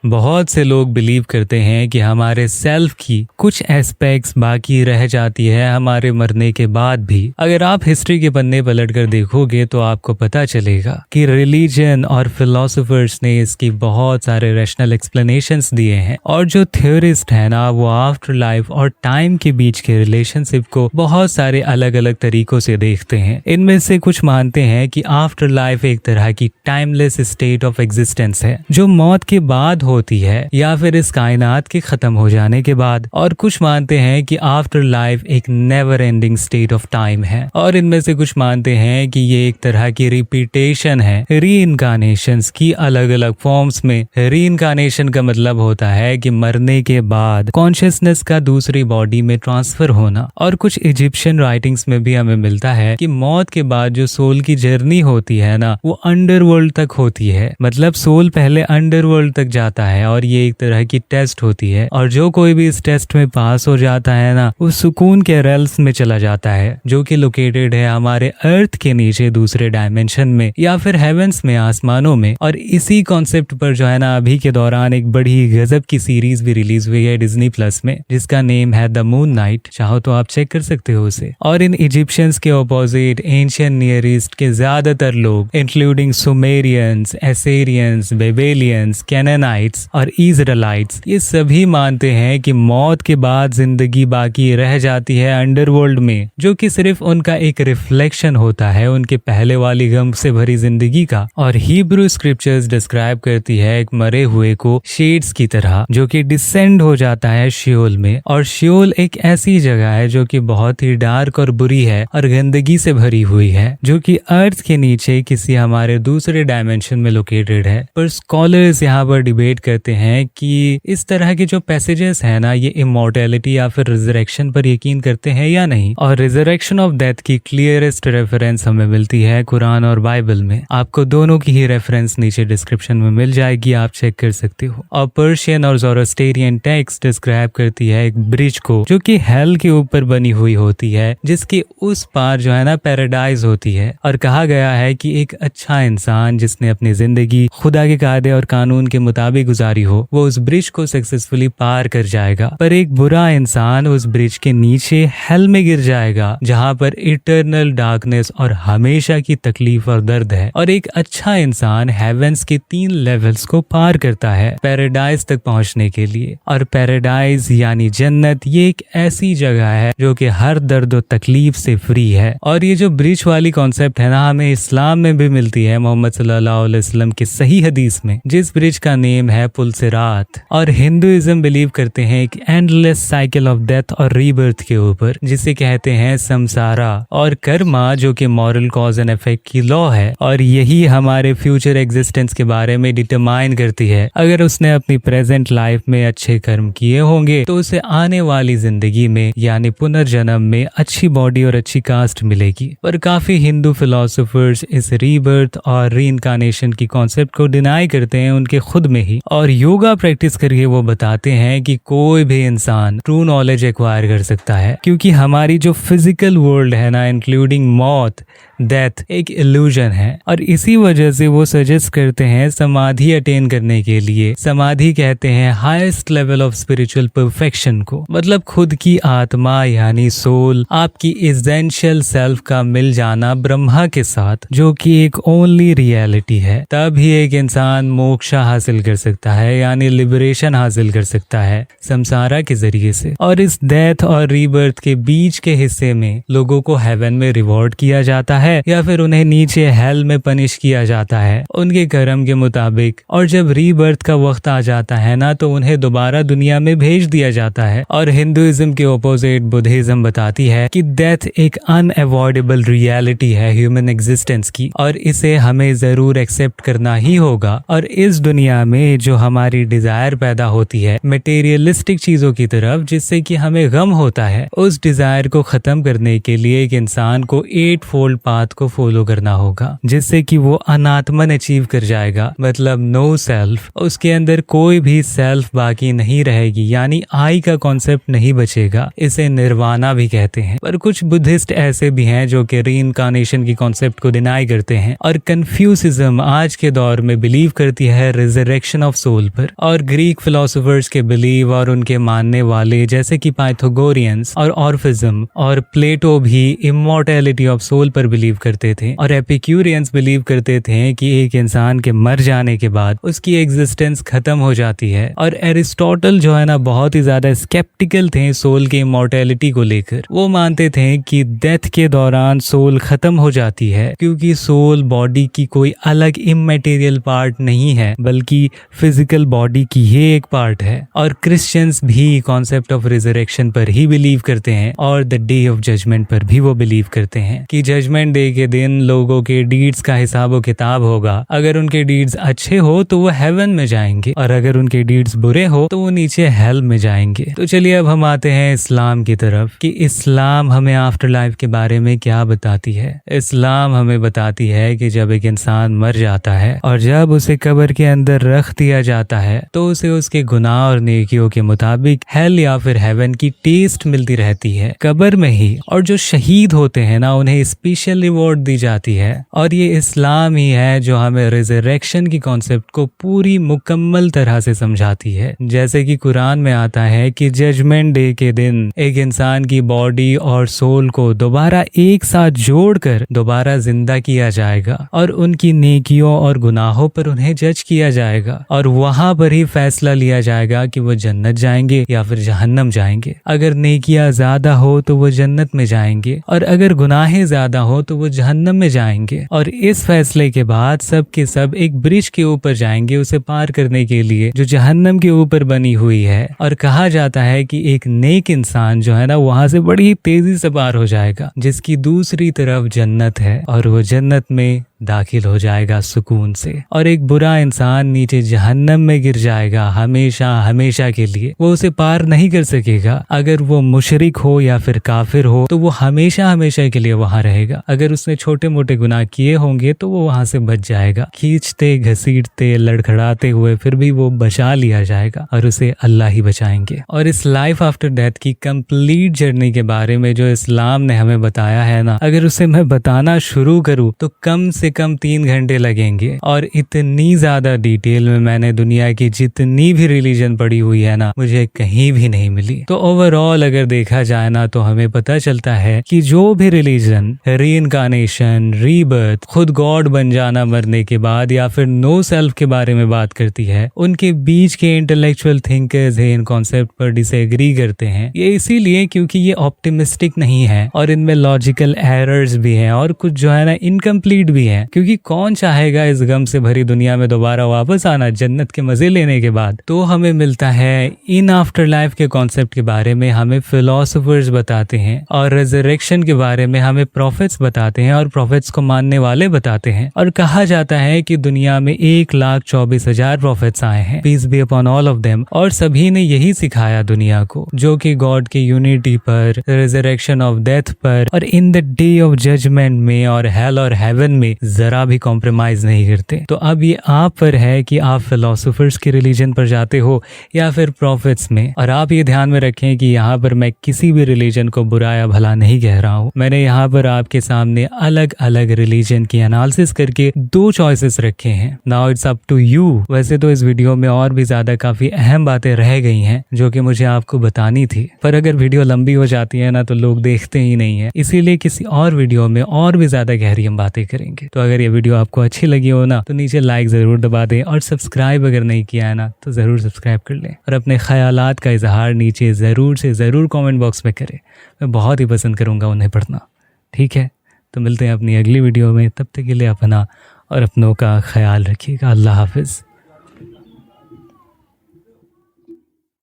बहुत से लोग बिलीव करते हैं कि हमारे सेल्फ की कुछ एस्पेक्ट्स बाकी रह जाती है हमारे मरने के बाद भी। अगर आप हिस्ट्री के पन्ने पलटकर देखोगे तो आपको पता चलेगा कि रिलीजन और फिलोसोफर्स ने इसकी बहुत सारे रैशनल एक्सप्लेनेशंस दिए हैं, और जो थ्योरिस्ट है ना वो आफ्टर लाइफ और टाइम के बीच के रिलेशनशिप को बहुत सारे अलग अलग तरीकों से देखते हैं। इनमें से कुछ मानते हैं कि आफ्टर लाइफ एक तरह की टाइमलेस स्टेट ऑफ एग्जिस्टेंस है जो मौत के बाद होती है या फिर इस कायनात के खत्म हो जाने के बाद, और कुछ मानते हैं कि आफ्टर लाइफ एक never ending state of time है, और इनमें से कुछ मानते हैं कि ये एक तरह की रिपीटेशन है रीइंकार्नेशंस की अलग अलग फॉर्म्स में। रीइंकार्नेशन का मतलब होता है कि मरने के बाद कॉन्शियसनेस का दूसरी बॉडी में ट्रांसफर होना, और कुछ इजिप्शियन राइटिंग्स में भी हमें मिलता है कि मौत के बाद जो सोल की जर्नी होती है ना वो अंडरवर्ल्ड तक होती है। मतलब सोल पहले अंडरवर्ल्ड तक जाता है और ये एक तरह की टेस्ट होती है, और जो कोई भी इस टेस्ट में पास हो जाता है ना वो सुकून के रेल्स में चला जाता है जो कि लोकेटेड है हमारे अर्थ के नीचे दूसरे डायमेंशन में या फिर हेवेंस में, आसमानों में। और इसी कॉन्सेप्ट पर जो है ना अभी के दौरान एक बड़ी गजब की सीरीज भी रिलीज हुई है डिज्नी प्लस में जिसका नेम है द मून नाइट। चाहो तो आप चेक कर सकते हो उसे। और इन इजिप्शियंस के ऑपोजिट एंशियंट नियर ईस्ट के ज्यादातर लोग इंक्लूडिंग सुमेरियंस, एसेरियंस, बेबेलियंस, कैनानाइट्स और इजराइलाइट्स ये सभी मानते हैं कि मौत के बाद जिंदगी बाकी रह जाती है अंडरवर्ल्ड में, जो कि सिर्फ उनका एक रिफ्लेक्शन होता है उनके पहले वाली गम से भरी जिंदगी का। और हिब्रू स्क्रिप्चर्स डिस्क्राइब करती है एक मरे हुए को शेड्स की तरह जो कि डिसेंड हो जाता है शियोल में, और शियोल एक ऐसी जगह है जो कि बहुत ही डार्क और बुरी है और गंदगी से भरी हुई है जो कि अर्थ के नीचे किसी हमारे दूसरे डायमेंशन में लोकेटेड है। पर स्कॉलर्स यहाँ पर डिबेट करते हैं कि इस तरह के जो पैसेजेस है ना ये इमॉर्टैलिटी या फिर रिजरेक्शन पर यकीन करते हैं या नहीं। और रिजरेक्शन ऑफ डेथ की क्लियरेस्ट रेफरेंस हमें मिलती है कुरान और बाइबल में। आपको दोनों की ही रेफरेंस नीचे डिस्क्रिप्शन में मिल जाएगी, आप चेक कर सकते हो। और पर्शियन और ज़ोरोस्टेरियन टेक्स्ट डिस्क्राइब करती है एक ब्रिज को जो कि हेल के ऊपर बनी हुई होती है जिसके उस पार जो है ना पैराडाइज होती है, और कहा गया है कि एक अच्छा इंसान जिसने अपनी जिंदगी खुदा के कायदे और कानून के मुताबिक गुजारी हो वो उस ब्रिज को सक्सेसफुली पार कर जाएगा। पर एक बुरा इंसान उस ब्रिज के नीचे हेल में गिर जाएगा जहाँ पर इटर्नल डार्कनेस और हमेशा की तकलीफ और दर्द है। और एक अच्छा इंसान हेवेंस के 3 लेवल्स को पार करता है पैराडाइज तक पहुंचने के लिए। और पैराडाइज यानी जन्नत ये एक ऐसी जगह है जो कि हर दर्द और तकलीफ से फ्री है। और ये जो ब्रिज वाली कॉन्सेप्ट है ना हमें इस्लाम में भी मिलती है मोहम्मद सल्लल्लाहु अलैहि वसल्लम की सही हदीस में, जिस ब्रिज का नेम है पुल सिरात। और हिंदुइज्म बिलीव करते हैं एक एंडलेस साइकिल ऑफ डेथ और रीबर्थ के ऊपर जिसे कहते हैं संसारा, और कर्मा जो कि मॉरल कॉज एंड इफेक्ट की लॉ है, और यही हमारे फ्यूचर एग्जिस्टेंस के बारे में डिटरमाइन करती है। अगर उसने अपनी प्रेजेंट लाइफ में अच्छे कर्म किए होंगे तो उसे आने वाली जिंदगी में यानी पुनर्जन्म में अच्छी बॉडी और अच्छी कास्ट मिलेगी। पर काफी हिंदू फिलोसोफर्स इस रीबर्थ और रीइंकार्नेशन की कॉन्सेप्ट को डिनाई करते हैं उनके खुद में ही, और योगा प्रैक्टिस करके वो बताते हैं कि कोई भी इंसान ट्रू नॉलेज एक्वायर कर सकता है, क्योंकि हमारी जो फिजिकल वर्ल्ड है ना इंक्लूडिंग मौत, डेथ एक इल्यूजन है। और इसी वजह से वो सजेस्ट करते हैं समाधि अटेन करने के लिए। समाधि कहते हैं highest level of spiritual perfection को, मतलब खुद की आत्मा यानी सोल, आपकी एसेंशियल सेल्फ का मिल जाना ब्रह्मा के साथ जो कि एक ओनली रियलिटी है। तभी एक इंसान मोक्ष हासिल कर सकता है यानी लिबरेशन हासिल कर सकता है संसारा के जरिए से। और इस डेथ और रीबर्थ के बीच के हिस्से में लोगों को हेवन में रिवॉर्ड किया जाता है या फिर उन्हें नीचे हेल में पनिश किया जाता है उनके कर्म के मुताबिक। और जब रीबर्थ का वक्त आ जाता है ना तो उन्हें दोबारा दुनिया में भेज दिया जाता है। और हिंदुइज्म के ऑपोजिट बुद्धिज्म बताती है कि डेथ एक अनअवॉइडेबल रियलिटी है ह्यूमन एग्जिस्टेंस की, और इसे हमें जरूर एक्सेप्ट करना ही होगा। और इस दुनिया में जो हमारी डिजायर पैदा होती है मटेरियलिस्टिक चीजों की तरफ जिससे कि हमें गम होता है, उस डिजायर को खत्म करने के लिए एक इंसान को 8 फोल्ड पाथ को फॉलो करना होगा जिससे कि वो अनात्मन अचीव कर जाएगा, मतलब नो सेल्फ। उसके अंदर कोई भी सेल्फ बाकी नहीं रहेगी यानी आई का कॉन्सेप्ट नहीं बचेगा। इसे निर्वाणा भी कहते हैं। पर कुछ बुद्धिस्ट ऐसे भी हैं जो कि रीइंकार्नेशन की कॉन्सेप्ट को डिनाई करते हैं। और कन्फ्यूसिज्म आज के दौर में बिलीव करती है रिजरेक्शन ऑफ ऑफ सोल पर। और ग्रीक फिलोसोफर्स के बिलीव और उनके मानने वाले जैसे कि पाइथागोरियंस और ऑर्फिज्म और प्लेटो भी इमॉर्टैलिटी ऑफ सोल पर बिलीव करते थे। और एपिक्यूरियंस बिलीव करते थे कि एक इंसान के मर जाने के बाद उसकी एग्जिस्टेंस खत्म हो जाती है। और एरिस्टोटल जो है ना बहुत ही ज्यादा स्केप्टिकल थे सोल की इमॉर्टैलिटी को लेकर। वो मानते थे कि डेथ के दौरान सोल खत्म हो जाती है, क्योंकि सोल बॉडी की कोई अलग इमैटेरियल पार्ट नहीं है बल्कि फिजिकल बॉडी की ही एक पार्ट है। और क्रिश्चियंस भी कॉन्सेप्ट ऑफ रिजरेक्शन पर ही बिलीव करते हैं और द डे ऑफ जजमेंट पर भी वो बिलीव करते हैं कि जजमेंट डे के दिन लोगों के डीड्स का हिसाब किताब होगा। अगर उनके डीड्स अच्छे हो तो वो हेवन में जाएंगे और अगर उनके डीड्स बुरे हो तो वो नीचे हेल में जाएंगे। तो चलिए अब हम आते हैं इस्लाम की तरफ कि इस्लाम हमें आफ्टर लाइफ के बारे में क्या बताती है। इस्लाम हमें बताती है कि जब एक इंसान मर जाता है और जब उसे कब्र के अंदर रख दिया जाता है तो उसे उसके गुनाह और नेकियों के मुताबिक हेल या फिर हेवन की टेस्ट मिलती रहती है कब्र में ही। और जो शहीद होते हैं ना उन्हें स्पेशल रिवॉर्ड दी जाती है। और ये इस्लाम ही है जो हमें रिजरेक्शन की कॉन्सेप्ट को पूरी मुकम्मल तरह से समझाती है। जैसे कि कुरान में आता है कि जजमेंट डे के दिन एक इंसान की बॉडी और सोल को दोबारा एक साथ जोड़कर दोबारा जिंदा किया जाएगा और उनकी नेकियों और गुनाहों पर उन्हें जज किया जाएगा और वहां पर ही फैसला लिया जाएगा कि वो जन्नत जाएंगे या फिर जहन्नम जाएंगे। अगर नेकियां ज्यादा हो तो वो जन्नत में जाएंगे और अगर गुनाहें ज्यादा हो तो वो जहन्नम में जाएंगे। और इस फैसले के बाद सब के सब एक ब्रिज के ऊपर जाएंगे उसे पार करने के लिए जो जहन्नम के ऊपर बनी हुई है। और कहा जाता है कि एक नेक इंसान जो है ना वहां से बड़ी तेजी से पार हो जाएगा जिसकी दूसरी तरफ जन्नत है और वो जन्नत में दाखिल हो जाएगा सुकून से। और एक बुरा इंसान नीचे जहन्नम में गिर जाएगा हमेशा हमेशा के लिए। वो उसे पार नहीं कर सकेगा। अगर वो मुशरिक हो या फिर काफिर हो तो वो हमेशा हमेशा के लिए वहां रहेगा। अगर उसने छोटे मोटे गुनाह किए होंगे तो वो वहां से बच जाएगा। खींचते घसीटते लड़खड़ाते हुए फिर भी वो बचा लिया जाएगा और उसे अल्लाह ही बचाएंगे। और इस लाइफ आफ्टर डेथ की कंप्लीट जर्नी के बारे में जो इस्लाम ने हमें बताया है ना, अगर उसे मैं बताना शुरू करूं तो कम से कम 3 घंटे लगेंगे। और इतनी ज्यादा डिटेल में मैंने दुनिया की जितनी भी रिलीजन पढ़ी हुई है ना मुझे कहीं भी नहीं मिली। तो ओवरऑल अगर देखा जाए ना तो हमें पता चलता है कि जो भी रिलीजन रीइंकार्नेशन, रीबर्थ, खुद गॉड बन जाना मरने के बाद या फिर नो सेल्फ के बारे में बात करती है, उनके बीच के इंटेलेक्चुअल थिंकर्स इन कॉन्सेप्ट पर डिसएग्री करते हैं। ये इसीलिए क्योंकि ये ऑप्टिमिस्टिक नहीं है और इनमें लॉजिकल एरर्स भी हैं और कुछ जो है ना इनकम्प्लीट भी है। क्योंकि कौन चाहेगा इस गम से भरी दुनिया में दोबारा वापस आना जन्नत के मजे लेने के बाद। तो हमें मिलता है इन आफ्टर लाइफ के कॉन्सेप्ट के बारे में हमें फिलोसोफर्स बताते हैं और रिजरेक्शन के बारे में हमें प्रॉफिट्स बताते हैं और प्रॉफिट्स को मानने वाले बताते हैं। और कहा जाता है कि दुनिया में 1,24,000 प्रॉफिट्स आए हैं, peace be upon all of them, और सभी ने यही सिखाया दुनिया को जो कि गॉड के यूनिटी पर, रिजरेक्शन ऑफ डेथ पर और in the day of judgement में और हेल और हेवन में जरा भी कॉम्प्रोमाइज नहीं करते। तो अब ये आप पर है कि आप फिलोसोफर्स के रिलीजन पर जाते हो या फिर प्रॉफिट्स में। और आप ये ध्यान में रखें कि यहाँ पर मैं किसी भी रिलीजन को बुरा या भला नहीं कह रहा हूँ। मैंने यहाँ पर आपके सामने अलग अलग रिलीजन की एनालिसिस करके 2 चॉइसेस रखे हैं। Now it's up to you. वैसे तो इस वीडियो में और भी ज्यादा काफी अहम बातें रह गई हैं जो कि मुझे आपको बतानी थी, पर अगर वीडियो लंबी हो जाती है ना तो लोग देखते ही नहीं है, इसीलिए किसी और वीडियो में और भी ज्यादा गहरी हम बातें करेंगे। तो अगर ये वीडियो आपको अच्छी लगी हो ना तो नीचे लाइक जरूर दबा दें और सब्सक्राइब अगर नहीं किया है ना तो जरूर सब्सक्राइब कर लें और अपने ख्यालात का इजहार नीचे जरूर से जरूर कमेंट बॉक्स में करें। मैं बहुत ही पसंद करूंगा उन्हें पढ़ना। ठीक है, तो मिलते हैं अपनी अगली वीडियो में। तब तक के लिए अपना और अपनों का ख्याल रखिएगा। अल्लाह हाफिज।